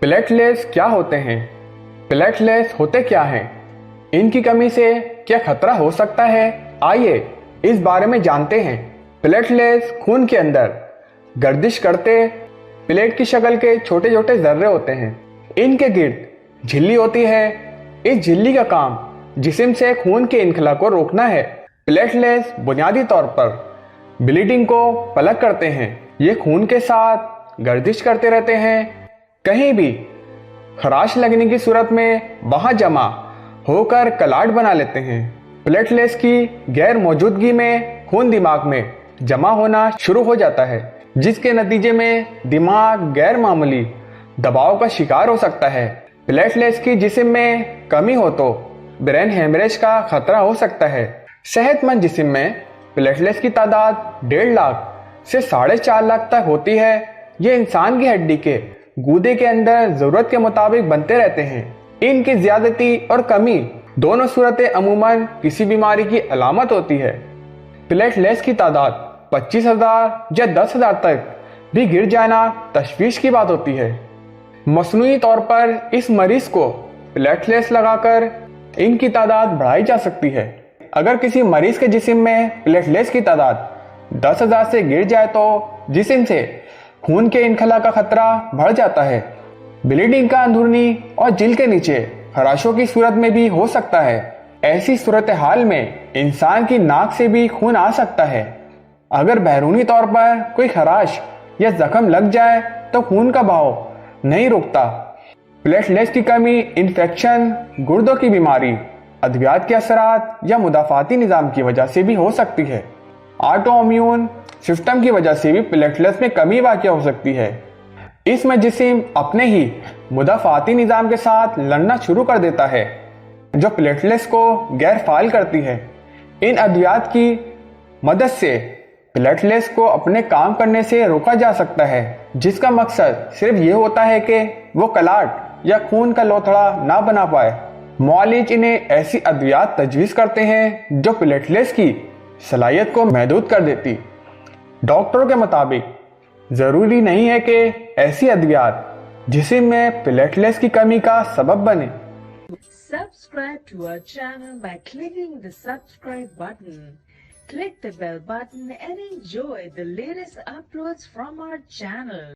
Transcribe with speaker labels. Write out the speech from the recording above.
Speaker 1: Platelets क्या होते हैं? प्लेटलेट्स होते क्या हैं? इनकी कमी से क्या खतरा हो सकता है? आइए इस बारे में जानते हैं। प्लेटलेट्स खून के अंदर गर्दिश करते प्लेट की शक्ल के छोटे छोटे जर्रे होते हैं। इनके गिर्द झिल्ली होती है। इस झिल्ली का काम जिस्म से खून के इनखला को रोकना है। प्लेटलेट्स बुनियादी तौर पर ब्लीडिंग को पलक करते हैं। ये खून के साथ गर्दिश करते रहते हैं। कहीं भी खराश लगने की सूरत में वहां जमा होकर कलाट बना लेते हैं। प्लेटलेट्स की गैर मौजूदगी में खून दिमाग में जमा होना शुरू हो जाता है, जिसके नतीजे में दिमाग गैर मामूली दबाव का शिकार हो सकता है। प्लेटलेट्स की जिस्म में कमी हो तो ब्रेन हेमरेज का खतरा हो सकता है। सेहतमंद जिस्म में प्लेटलेट्स की तादाद 1.5 लाख से 4.5 लाख तक होती है। ये इंसान की हड्डी के गूदे के अंदर जरूरत के मुताबिक बनते रहते हैं। इनकी ज्यादती और कमी दोनों सूरतें अमूमन किसी बीमारी की अलामत होती है। प्लेटलेट्स की तादाद 25,000 या 10,000 तक भी गिर जाना तशवीश की बात होती है। मसनूई तौर पर इस मरीज को प्लेटलेट्स लगाकर इनकी तादाद बढ़ाई जा सकती है। अगर किसी मरीज के जिस्म में प्लेटलेट्स की तादाद 10,000 से गिर जाए तो जिस्म से खून के इनखला का खतरा बढ़ जाता है। ब्लीडिंग का अंदरूनी और जिल के नीचे खराशों की सूरत में भी हो सकता है। ऐसी सूरत हाल में इंसान की नाक से भी खून आ सकता है। अगर बैरूनी तौर पर कोई खराश या जख्म लग जाए तो खून का बहाव नहीं रुकता। प्लेटलेट्स की कमी इन्फेक्शन, गुर्दों की बीमारी, अद्वियात के असरात या मुदाफाती निज़ाम की वजह से भी हो सकती है। ऑटो इम्यून सिस्टम की वजह से भी प्लेटलेट्स में कमी वाक़या हो सकती है। इसमें जिस्म अपने ही मुदाफाती निज़ाम के साथ लड़ना शुरू कर देता है, जो प्लेटलेट्स को गैर फाल करती है। इन अद्वियात की मदद से प्लेटलेट्स को अपने काम करने से रोका जा सकता है, जिसका मकसद सिर्फ ये होता है कि वो कलाट या खून का लोथड़ा ना बना पाए। मुआलिज इन्हें ऐसी अद्वियात तजवीज़ करते हैं जो प्लेटलेट्स की सलाहियत को महदूद कर देती। डॉक्टरों के मुताबिक जरूरी नहीं है कि ऐसी अद्वियात जिस्म में प्लेटलेट्स की कमी का सबब बने।
Speaker 2: Subscribe to our channel by clicking the subscribe button. Click the bell button and enjoy the latest uploads from our channel.